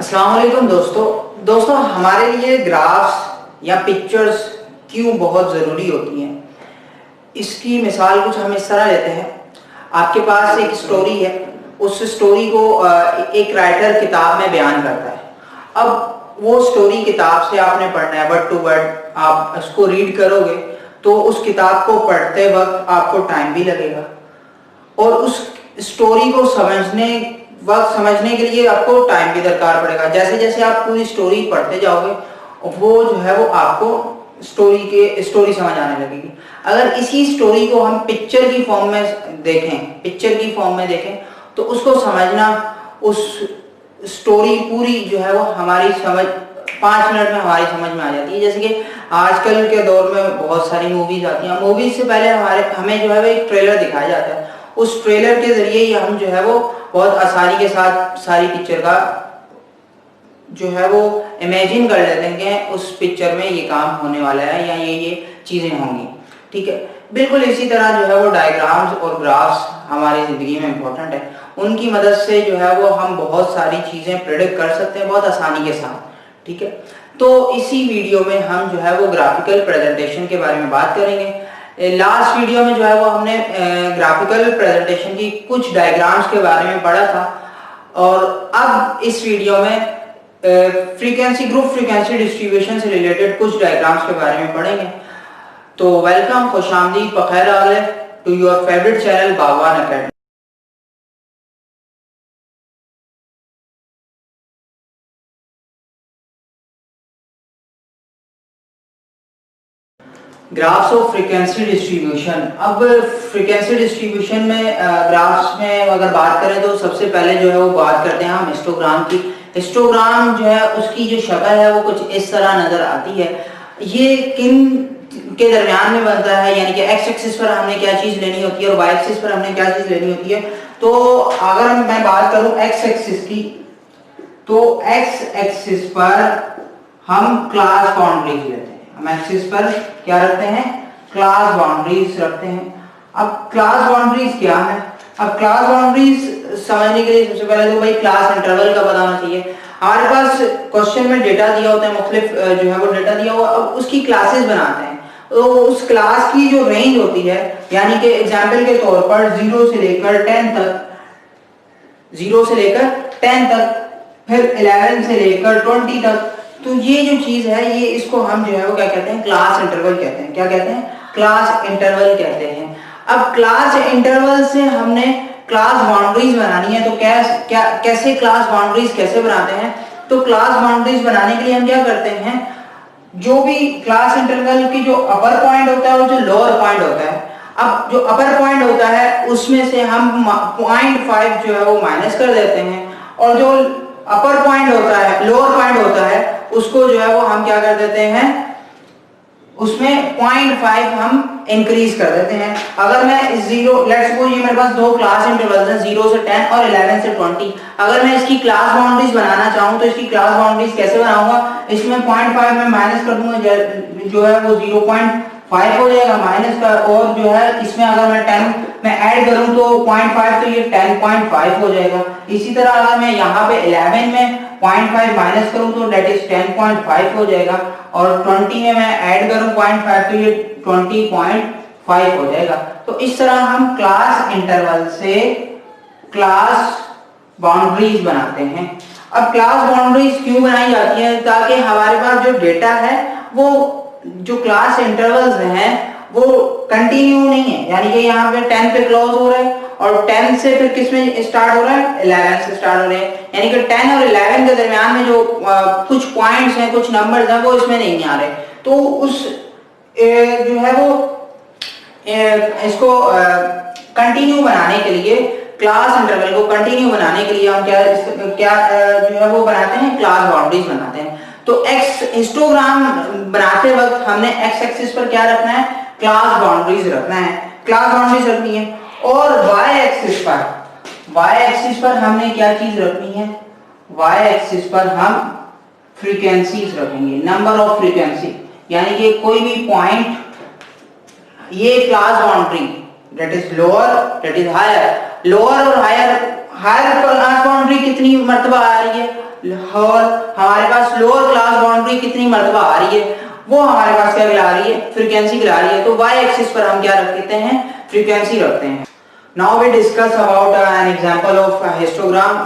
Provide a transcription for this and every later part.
अस्सलाम वालेकुम दोस्तों हमारे लिए ग्राफ्स या पिक्चर्स क्यों बहुत ज़रूरी होती हैं। इसकी मिसाल कुछ हम इस तरह लेते हैं। आपके पास एक स्टोरी है, उस स्टोरी को एक राइटर किताब में बयान करता है। अब वो स्टोरी किताब से आपने पढ़ना है, वर्ड टू वर्ड आप उसको रीड करोगे तो उस किताब को पढ़ते वक्त आपको टाइम भी लगेगा और उस स्टोरी को समझने के लिए आपको टाइम भी दरकार पड़ेगा। जैसे जैसे आप पूरी स्टोरी पढ़ते जाओगे वो जो है वो आपको स्टोरी समझ आने लगेगी। अगर इसी स्टोरी को हम पिक्चर की फॉर्म में देखें तो उसको समझना, उस स्टोरी पूरी जो है वो हमारी समझ 5 मिनट में हमारी समझ में आ जाती है। जैसे कि आजकल के दौर में बहुत सारी मूवीज आती हैं। मूवीज से पहले हमें जो है वो एक ट्रेलर दिखाया जाता है। उस ट्रेलर के जरिए ही हम जो है वो बहुत आसानी के साथ सारी पिक्चर का जो है वो इमेजिन कर लेते हैं कि उस पिक्चर में ये काम होने वाला है या ये चीजें होंगी। ठीक है, बिल्कुल इसी तरह जो है वो डायग्राम्स और ग्राफ्स हमारी जिंदगी में इम्पोर्टेंट है। उनकी मदद से जो है वो हम बहुत सारी चीजें प्रेडिक्ट कर सकते हैं बहुत आसानी के साथ। ठीक है, तो इसी वीडियो में हम जो है वो ग्राफिकल प्रेजेंटेशन के बारे में बात करेंगे। लास्ट वीडियो में जो है वो हमने ग्राफिकल प्रेजेंटेशन की कुछ डायग्राम्स के बारे में पढ़ा था और अब इस वीडियो में ग्रुप फ्रीक्वेंसी डिस्ट्रीब्यूशन से रिलेटेड कुछ डायग्राम्स के बारे में पढ़ेंगे। तो वेलकम, खुशामदीद, बखैर आगले to your favourite channel Bagwan academy. Graphs of frequency distribution. अब फ्रीक्वेंसी डिस्ट्रीब्यूशन में ग्राफ्स में अगर बात करें तो सबसे पहले जो है वो बात करते हैं हम हिस्टोग्राम की। हिस्टोग्राम जो है उसकी जो शक्ल है वो कुछ इस तरह नजर आती है। ये किन के दरमियान में बनता है, यानी कि एक्स एक्सिस पर हमने क्या चीज लेनी होती है और वाई एक्सिस पर हमने क्या चीज लेनी होती है। तो अगर मैं बात करूं एक्स एक्सिस की, तो एक्स एक्सिस पर हम क्लास बाउंड्रीज लेते हैं। हम एक्सिस पर क्या रखते हैं? क्लास बाउंड्रीज रखते हैं। अब क्लास बाउंड्रीज क्या है? अब क्लास बाउंड्रीज समझने के लिए सबसे पहले तो भाई क्लास इंटरवल का पता होना चाहिए। हमारे पास क्वेश्चन में डेटा दिया होता है, मुख्तलिफ जो है वो डेटा दिया हुआ, अब उसकी क्लासेस बनाते हैं। तो उस क्लास की जो रेंज होती है, यानी कि एग्जाम्पल के तौर पर 0 से लेकर 10 तक, फिर 11 से लेकर 20 तक, तो ये जो चीज है ये इसको हम जो है वो क्या कहते हैं? क्लास इंटरवल कहते हैं। क्या कहते हैं? क्लास इंटरवल कहते हैं। अब क्लास इंटरवल से हमने क्लास बाउंड्रीज बनानी है, तो कैसे क्लास बाउंड्रीज कैसे बनाते हैं? तो क्लास बाउंड्रीज बनाने के लिए हम क्या करते हैं, जो भी क्लास इंटरवल की जो अपर पॉइंट होता है और जो लोअर पॉइंट होता है, अब जो अपर पॉइंट होता है उसमें से हम 0.5 जो है वो माइनस कर देते हैं और जो अपर पॉइंट होता है, लोअर पॉइंट होता है, उसको जो है वो हम क्या कर देते हैं, उसमें 0.5 हम इंक्रीज कर देते हैं। अगर मैं लेट्स सपोज ये मेरे पास दो क्लास इंटरवल्स हैं, 0 से 10 और 11 से 20। अगर मैं इसकी क्लास बाउंड्रीज बनाना चाहूं तो इसकी क्लास बाउंड्रीज कैसे बनाऊंगा? इसमें 0.5 में माइनस कर दूंगा, जो है वो 0.5 हो जाएगा माइनस का, और जो है इसमें अगर मैं 10 में ऐड करूं तो 0.5 तो ये 10.5 हो जाएगा। इसी तरह अगर मैं यहाँ पे 11 में 0.5 माइनस करूं तो डेट इज 10.5 हो जाएगा, और 20 में मैं ऐड करूं 0.5 तो ये 20.5 हो जाएगा। तो इस तरह हम क्लास इंटरवल से क्लास बाउंड्रीज बनाते हैं। अब क्लास बाउंड्रीज क्यों बनाई जाती है? ताकि हमारे पास जो डेटा है वो जो क्लास इंटरवल्स हैं वो कंटिन्यू नहीं है, यानी कि यहाँ पे 10 पे क्लोज हो रहा है और 10 से फिर किस में स्टार्ट हो रहा है? 11 से स्टार्ट हो रहे हैं, यानी कि 10 और 11 के दरमियान में जो कुछ पॉइंट्स हैं, कुछ नंबर्स हैं, वो इसमें नहीं आ रहे। तो उस जो है वो इसको कंटिन्यू बनाने के लिए, क्लास इंटरवल को कंटिन्यू बनाने के लिए हम क्या जो है वो बनाते हैं? क्लास बाउंड्रीज बनाते हैं। तो एक्स हिस्टोग्राम बनाते वक्त हमने एक्स एक्सिस पर क्या रखना है? क्लास बाउंड्रीज रखना है, क्लास बाउंड्रीज रखनी है। और वाई एक्सिस पर हमने क्या चीज रखनी है? वाई एक्सिस पर हम फ्रीक्वेंसीज रखेंगे, नंबर ऑफ फ्रीक्वेंसी, यानी कि कोई भी पॉइंट, ये class boundary that is lower, that is higher, lower और हायर क्लास बाउंड्री कितनी मर्तबा आ रही है? और हमारे पास लोअर क्लास बाउंड्री कितनी मरतबा आ रही है, वो हमारे पास क्या गिला रही है, फ्रीक्वेंसी गिला रही है। तो y एक्सिस पर हम क्या रखते हैं, फ्रीक्वेंसी रखते हैं। Now we discuss about an example of histogram.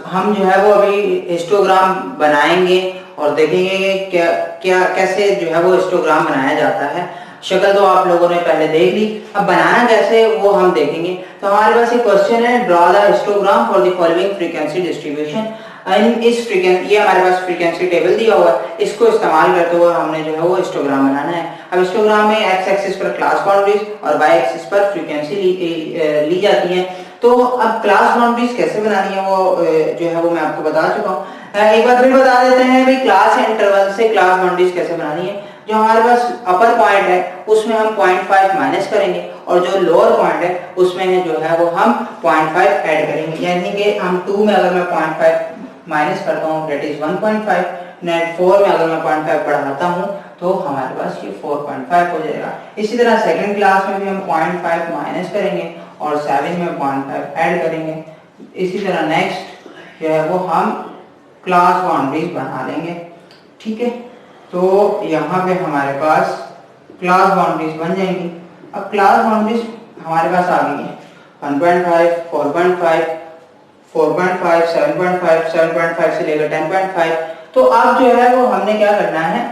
हम जो है वो अभी हिस्टोग्राम बनाएंगे और देखेंगे कि क्या क्या कैसे जो है वो हिस्टोग्राम बनाया जाता है। शक्ल तो आप लोगों ने पहले देख ली, अब बनाना कैसे वो हम देखेंगे। तो हमारे पास एक क्वेश्चन है, draw the histogram for the following frequency distribution. इस फ्रीक्वेंसी, ये हमारे पास फ्रीक्वेंसी टेबल दिया हुआ है, इसको इस्तेमाल करते हुए हमने जो है वो हिस्टोग्राम बनाना है। अब हिस्टोग्राम में एक्स एक्सिस पर क्लास बाउंड्रीज और वाई एक्सिस पर फ्रीक्वेंसी ली जाती है। तो अब क्लास बाउंड्रीज कैसे बनानी है वो जो है वो मैं आपको बता चुका हूँ। एक बार फिर बता देते हैं भाई क्लास इंटरवल से क्लास बाउंड्रीज कैसे बनानी है। जो हमारे पास अपर पॉइंट है उसमें हम 0.5 माइनस करेंगे और जो लोअर पॉइंट है उसमें जो है वो हम 0.5 ऐड करेंगे। यानी कि हम 2 में अगर मैं 0.5 माइनस करता हूँ दैट इज 1.5, नेट 4 में अगर मैं 0.5 बढ़ाता हूँ तो हमारे पास ये 4.5 हो जाएगा। इसी तरह सेकंड क्लास में भी हम 0.5 माइनस करेंगे और 7 में 0.5 ऐड करेंगे। इसी तरह नेक्स्ट जो है वो हम क्लास बाउंड्रीज बना लेंगे, ठीक है। तो यहाँ पे हमारे पास क्लास बाउंड्रीज बन जाएंगी। अब क्लास बाउंड्रीज हमारे पास आ गई है 1.5, 4.5, 4.5, 7.5, 7.5 से लेकर 10.5। तो अब जो है वो हमने क्या करना है,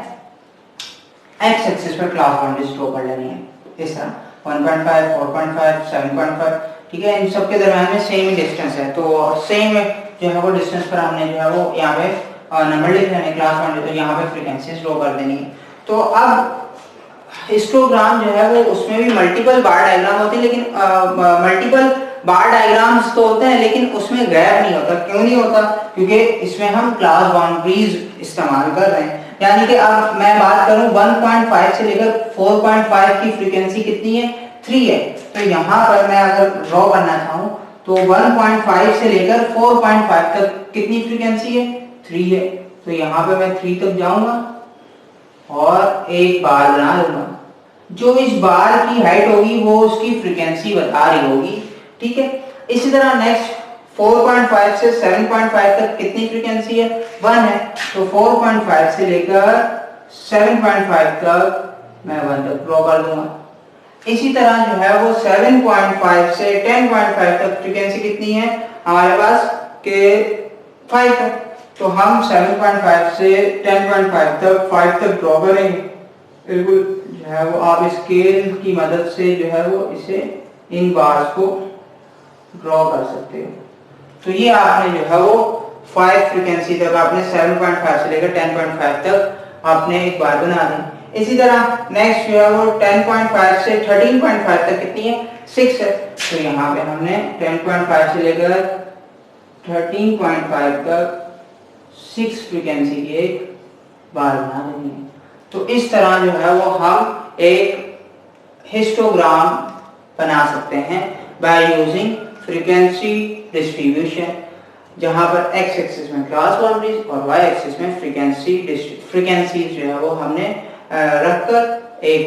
एक्स एक्सिस पर क्लास बाउंड्रीज ड्रॉ कर लेनी है इस तरह 1.5, 4.5, 7.5, ठीक है। इन सब के दरम्यान में सेम ही डिस्टेंस है, तो सेम जो है वो डिस्टेंस पर हमने जो है वो यहाँ पे नंबर लिख लेने क्लास बाउंड्री, तो यहाँ पे फ्रीक्वेंसीज ड्रॉ कर देनी है। तो अब हिस्टोग्राम जो है वो उसमें भी मल्टीपल बार डायग्राम होते हैं, लेकिन मल्टीपल बार डायग्राम्स तो होते हैं लेकिन उसमें गैप नहीं होता। क्यों नहीं होता, क्योंकि इसमें हम क्लास बाउंड्रीज इस्तेमाल कर रहे हैं। यानी कि अब मैं बात करूं 1.5 से लेकर 4.5 की फ्रीक्वेंसी कितनी है, 3 है। तो यहाँ पर मैं अगर ड्रॉ करना चाहूँ तो 1.5 से लेकर 4.5 तक कितनी फ्रीक्वेंसी है, 3 है। तो यहाँ पे मैं 3 तक जाऊंगा और एक बार बना लूंगा। जो इस बार की हाइट होगी वो उसकी फ्रीक्वेंसी बता रही होगी, ठीक है। इसी तरह नेक्स्ट 4.5 से 7.5 तक कितनी फ्रीक्वेंसी है, 1 है। तो 4.5 से लेकर 7.5 तक मैं 1 तक ड्रॉ कर दूंगा। इसी तरह जो है वो 7.5 से 10.5 तक फ्रीक्वेंसी कितनी है हमारे पास के 5 तक। तो हम 7.5 से 10.5 तक 5 तक ड्रॉ करेंगे। बिल्कुल जो है वो आप स्केल की मदद से जो है वो इसे इन बार्स को ड्रॉ कर सकते हो। तो ये आपने जो है वो 5 फ्रीक्वेंसी तक आपने 7.5 से लेकर 10.5 तक आपने एक बार बना दी। इसी तरह नेक्स्ट जो है वो 10.5 से 13.5 तक कितनी है, 6 है। तो यहाँ पे हमने 10.5 से लेकर 13.5 तक 6 फ्रीक्वेंसी की एक बार बना देनी है। तो इस तरह जो है वो हम एक हिस्टोग्राम बना सकते हैं बाय यूजिंग फ्रीक्वेंसी डिस्ट्रीब्यूशन, जहां पर एक्स एक्सिस में क्लास बाउंड्रीज और वाई एक्सिस में फ्रीक्वेंसी जो है वो हमने रखकर एक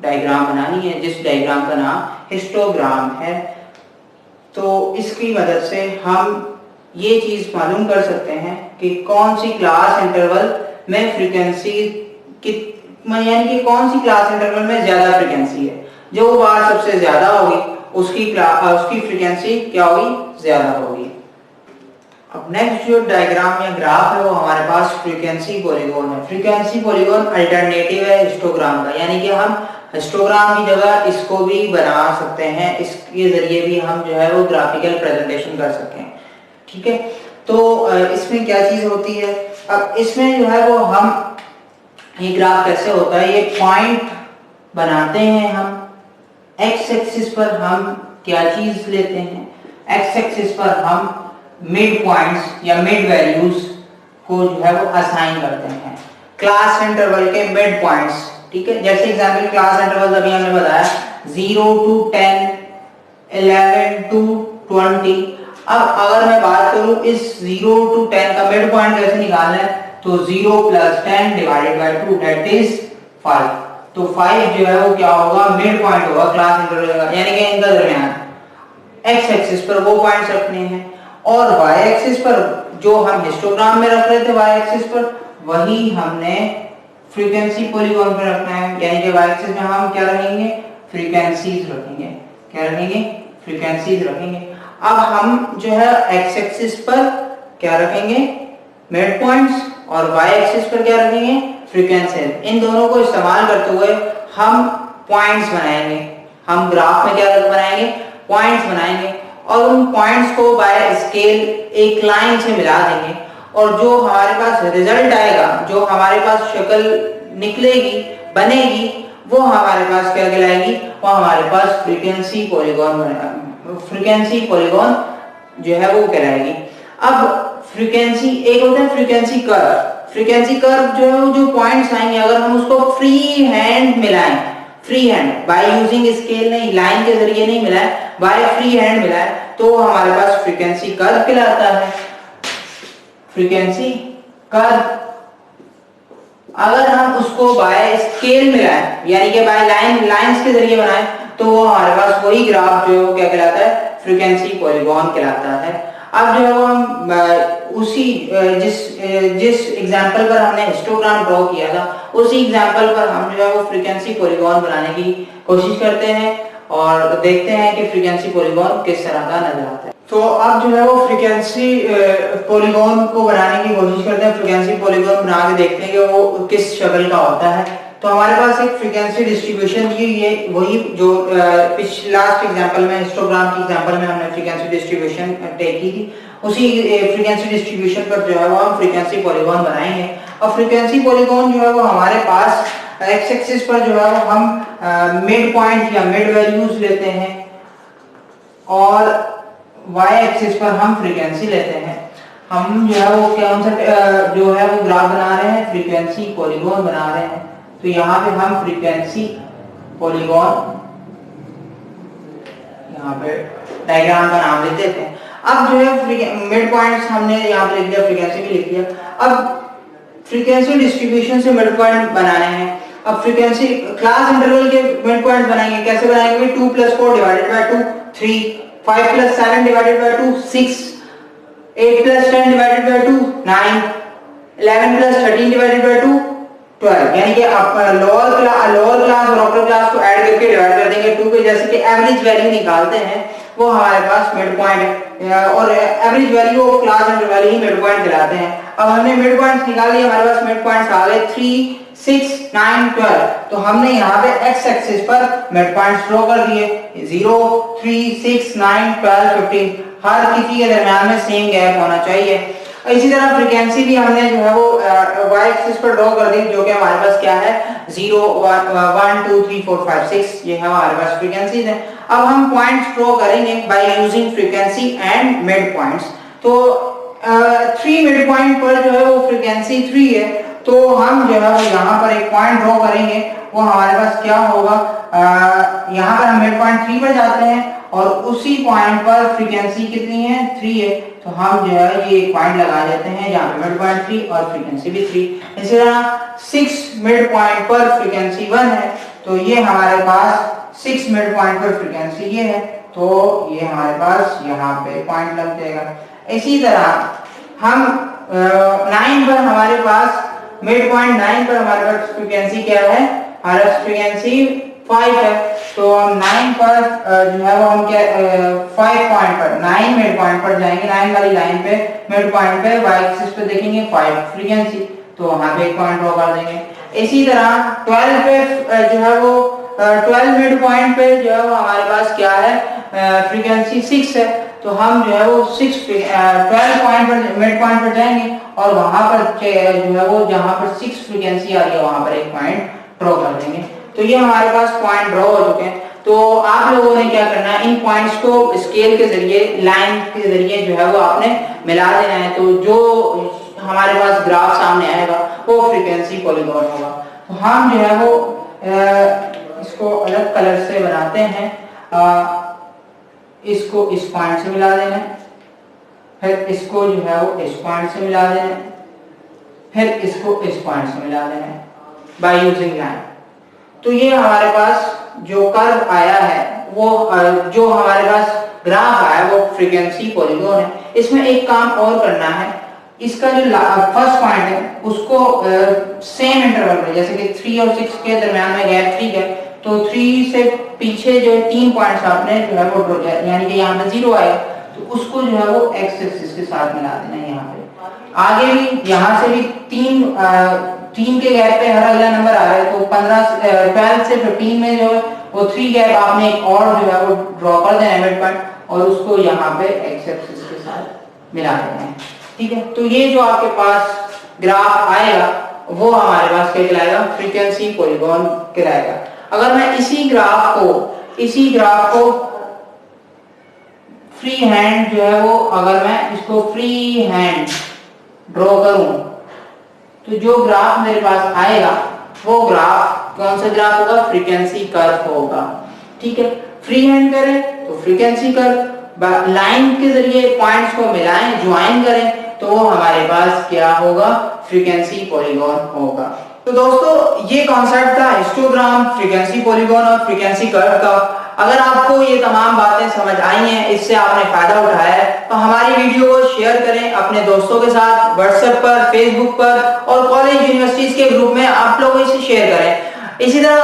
डायग्राम बनानी है, जिस डायग्राम का नाम हिस्टोग्राम है। तो इसकी मदद से हम ये चीज मालूम कर सकते हैं कि कौन सी क्लास इंटरवल में फ्रीक्वेंसी यानी कि कौन सी क्लास इंटरवल में ज्यादा फ्रीक्वेंसी है। जो बार सबसे ज्यादा होगी उसकी फ्रीक्वेंसी क्या होगी, ज्यादा होगी। अब नेक्स्ट जो डायग्राम या ग्राफ है वो हमारे पास फ्रीक्वेंसी पॉलीगॉन है। फ्रीक्वेंसी पॉलीगॉन अल्टरनेटिव है हिस्टोग्राम का, यानी कि हम हिस्टोग्राम की जगह इसको भी बना सकते हैं, इसके जरिए भी हम जो है वो ग्राफिकल प्रेजेंटेशन कर सकें, ठीक है। तो इसमें क्या चीज होती है, अब इसमें जो है वो हम ये ग्राफ कैसे होता है, ये पॉइंट बनाते हैं हम। एक्स एक्सिस पर हम क्या चीज लेते हैं, एक्स एक्सिस पर हम मिड पॉइंट्स या मिड वैल्यूज को जो है वो असाइन करते हैं क्लास इंटरवल के मिड पॉइंट्स, ठीक है। जैसे एग्जांपल क्लास इंटरवल अभी हमने बताया 0 to 10, 11 to 20। अब अगर मैं बात करूं इस 0 to 10 का मिड पॉइंट कैसे निकालना है, तो 0 + 10 / 2 दैट इज 5। तो 5 जो है वो क्या होगा, मिड पॉइंट होगा क्लास इंटरवल का, यानी कि इनका दरमियान। एक्स एक्सिस पर वो पॉइंट्स रखने हैं और वाई एक्सिस पर जो हम हिस्टोग्राम में रख रहे थे वाई एक्सिस पर, वही हमने फ्रीक्वेंसी पॉलीगॉन पर रखना है। यानी कि वाई एक्सिस में हम क्या रखेंगे, फ्रीक्वेंसीज रखेंगे। क्या रखेंगे, फ्रीक्वेंसीज रखेंगे। अब हम जो है एक्स एक्सिस पर क्या रखेंगे, मिड पॉइंट्स, और वाई एक्सिस पर क्या रखेंगे, फ्रीक्वेंसीज। इन दोनों को इस्तेमाल करते हुए हम पॉइंट्स बनाएंगे। हम ग्राफ में क्या बनाएंगे, पॉइंट्स बनाएंगे, और उन पॉइंट्स को बाय स्केल एक लाइन से मिला देंगे, और जो हमारे पास रिजल्ट आएगा, जो हमारे पास शक्ल निकलेगी, बनेगी, वो हमारे पास क्या कहलाएगी, वो हमारे पास फ्रीक्वेंसी पॉलीगॉन फ्रीक्वेंसी पॉलीगॉन जो है वो कहलाएगी। अब फ्रीक्वेंसी, एक होता है फ्रीक्वेंसी कर्व। फ्रीक्वेंसी कर्व जो है वो जो पॉइंट्स आएंगे, अगर हम उसको फ्री हैंड मिलाएं, free hand by using scale नहीं, लाइन के जरिए नहीं मिलाएं, बाय फ्री हैंड मिलाएं, तो हमारे पास फ्रीक्वेंसी कर्व कहलाता है। फ्रीक्वेंसी कर्व अगर हम उसको बाय स्केल मिलाएं, यानी कि बाय लाइंस के जरिए बनाएं, तो वो हमारे पास वही ग्राफ जो है वो क्या कहलाता है, फ्रीक्वेंसी पॉलीगॉन कहलाता है। अब जो है वो हम उसी जिस एग्जांपल पर हमने हिस्टोग्राम ड्रॉ किया था, उसी एग्जांपल पर हम जो है वो फ्रीक्वेंसी पॉलीगॉन बनाने की कोशिश करते हैं और देखते हैं कि फ्रीक्वेंसी पॉलीगॉन किस तरह का नजर आता है। तो अब जो है वो फ्रीक्वेंसी पॉलीगॉन को बनाने की कोशिश करते हैं, फ्रीक्वेंसी पॉलीगॉन बना के देखते हैं कि वो किस शक्ल का होता है। तो हमारे पास एक फ्रीक्वेंसी डिस्ट्रीब्यूशन ये वही जो पिछले लास्ट एग्जांपल में, हिस्टोग्राम की एग्जांपल में हमने फ्रीक्वेंसी डिस्ट्रीब्यूशन टेक की थी, उसी फ्रीक्वेंसी डिस्ट्रीब्यूशन पर जो है वो हम फ्रीक्वेंसी पॉलीगॉन बनाएंगे। और फ्रीक्वेंसी पॉलीगॉन जो है वो हमारे पास एक्स एक्सिस पर जो है वो हम मिड पॉइंट या मिड वैल्यूज लेते हैं, और वाई एक्सिस पर हम फ्रीक्वेंसी लेते हैं। हम जो है वो कौन सा जो है वो ग्राफ बना रहे हैं, फ्रीक्वेंसी पॉलीगॉन बना रहे हैं। तो यहाँ पे हम फ्रीक्वेंसी पॉलीगॉन, यहाँ पे डायग्राम का नाम लिख देते हैं। अब जो है मिड पॉइंट्स हमने यहाँ पे लिख दिया, फ्रीक्वेंसी भी लिख दिया। अब फ्रीक्वेंसी डिस्ट्रीब्यूशन से मिड पॉइंट बनाने हैं। अब फ्रीक्वेंसी क्लास इंटरवल के मिड पॉइंट बनाएंगे। कैसे बनाएंगे, 2 + 4 divided by 2 3, 5 + 7 divided by 2 6, 8 + 10 divided by 2 9, 11 + 13 divided by 2 12। यानी कि आप लोअर क्लास और अपर क्लास को ऐड करके डिवाइड कर देंगे 2 पे। जैसे कि एवरेज वैल्यू निकालते हैं, वो हमारे पास मिड पॉइंट है, और average value of class interval he mid point कहलाते हैं। अब हमने मिड पॉइंट्स निकाल लिए, हमारे पास मिड पॉइंट्स आ गए 3, 6, 9, 12। तो हमने यहाँ पे एक्स एक्सिस पर मिड पॉइंट्स ड्रॉ कर दिए, 0, 3, 6, 9, 12, 15। हर किसी के दरमियान में सेम गैप होना चाहिए। इसी तरह फ्रीक्वेंसी भी हमने जो है वो वाई एक्सिस पर ड्रॉ कर दी, जो कि हमारे पास क्या है, 0, 1, 2, 3, 4, 5, 6, ये है हमारे पास फ्रीक्वेंसीज है। अब हम पॉइंट्स ड्रॉ करेंगे by using frequency and mid points. तो 3 मिड पॉइंट पर जो है वो फ्रीक्वेंसी 3 है, तो हम जो है वो यहाँ पर एक पॉइंट ड्रॉ करेंगे। वो हमारे पास क्या होगा, यहाँ पर हम मिड पॉइंट 3 पर जाते हैं, और उसी पॉइंट पर फ्रीक्वेंसी कितनी है, 3 है। तो हम जो है ये एक पॉइंट लगा देते हैं जहाँ पे मिड पॉइंट 3 और फ्रीक्वेंसी भी 3। इसी तरह 6 मिड पॉइंट पर फ्रीक्वेंसी 1 है, तो ये हमारे पास 6 मिड पॉइंट पर फ्रीक्वेंसी ये है, तो ये हमारे पास यहाँ पे पॉइंट लग जाएगा। इसी तरह हम 9 पर हमारे पास मिड पॉइंट 9 पर हमारे पास फ्रीक्वेंसी क्या है, हमारा फ्रीक्वेंसी 5 है। तो हम 9 पर जो है वो हम क्या 5 पॉइंट पर 9 मिड पॉइंट पर जाएंगे, 9 वाली लाइन पे मिड पॉइंट पे वाई एक्सिस पे देखेंगे 5 फ्रीक्वेंसी, तो वहां पे एक पॉइंट ड्रॉ कर देंगे। इसी तरह 12 पे जो है वो 12 मिड पॉइंट पे जो है वो हमारे पास क्या है, फ्रीक्वेंसी 6 है। तो हम जो है वो 12 पॉइंट पर मिड पॉइंट पर जाएंगे, और वहां पर जो है वो जहां पर 6 फ्रीक्वेंसी आ रही है वहां पर एक पॉइंट ड्रॉ कर देंगे। तो ये हमारे पास पॉइंट ड्रॉ हो चुके हैं। तो आप लोगों ने क्या करना है, इन पॉइंट्स को स्केल के जरिए, लाइन के जरिए जो है वो आपने मिला देना है। तो जो हमारे पास ग्राफ सामने आएगा वो फ्रीक्वेंसी पॉलीगॉन होगा। तो हम जो है वो इसको अलग कलर से बनाते हैं। इसको इस पॉइंट से मिला देना है, फिर इसको जो है वो इस पॉइंट से मिला देना है, फिर इसको इस पॉइंट से मिला देना है बाय यूजिंग लाइन। तो ये हमारे पास जो कर्व आया है, वो जो हमारे पास ग्राफ आया वो फ्रीक्वेंसी पॉलीगॉन है। इसमें एक काम और करना है, इसका जो फर्स्ट पॉइंट है उसको सेम इंटरवल में, जैसे कि 3 और 6 के दरमियान में गैप 3 है, तो 3 से पीछे जो 3 पॉइंट्स आपने जो है वो यानी कि यहाँ पे 0 आया, तो उसको जो है वो एक्स एक्सिस के साथ मिला देना है। यहाँ पे आगे भी यहाँ से भी 3 के गैप पे हर अगला नंबर आ रहा है, तो 12 से 15 में जो है वो 3 गैप आपने एक और जो है वो ड्रॉ कर देना है मिड पॉइंट, और उसको यहाँ पे एक्स एक्सिस के साथ मिला देना है। ठीक है, तो ये जो आपके पास ग्राफ आएगा वो हमारे पास क्या कहलाएगा, फ्रीक्वेंसी पॉलीगॉन कहलाएगा। अगर मैं इसी ग्राफ को फ्री हैंड जो है वो, अगर मैं इसको फ्री हैंड ड्रॉ करूं, तो जो ग्राफ मेरे पास आएगा वो ग्राफ कौन सा ग्राफ होगा, फ्रीक्वेंसी कर्व होगा। ठीक है, फ्री हैंड करें तो फ्रीक्वेंसी कर्व, लाइन के जरिए पॉइंट्स को मिलाएं, ज्वाइन करें, तो हमारे पास क्या होगा, फ्रीक्वेंसी पॉलीगॉन होगा। तो दोस्तों ये कॉन्सेप्ट था हिस्टोग्राम, फ्रीक्वेंसी पॉलीगॉन और फ्रीक्वेंसी कर्व का। अगर आपको ये तमाम बातें समझ आई हैं, इससे आपने फायदा उठाया है, तो हमारी वीडियो को शेयर करें अपने दोस्तों के साथ, व्हाट्सएप पर, फेसबुक पर और कॉलेज यूनिवर्सिटीज के ग्रुप में आप लोग इसे शेयर करें। इसी तरह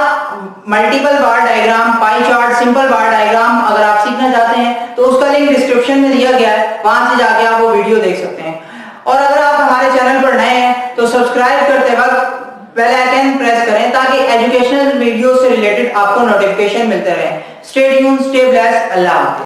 multiple bar diagram, pie chart, simple bar diagram अगर आप सीखना चाहते हैं तो उसका लिंक डिस्क्रिप्शन में दिया गया है, वहां से जाके आप वो वीडियो देख सकते हैं। और अगर आप हमारे चैनल पर नए हैं तो सब्सक्राइब करते वक्त बेल आइकन प्रेस करें ताकि एजुकेशनल वीडियो से रिलेटेड आपको नोटिफिकेशन मिलते रहे। स्टे ट्यून्ड, स्टे ब्लेस्ड, अल्लाह हाफ़िज़।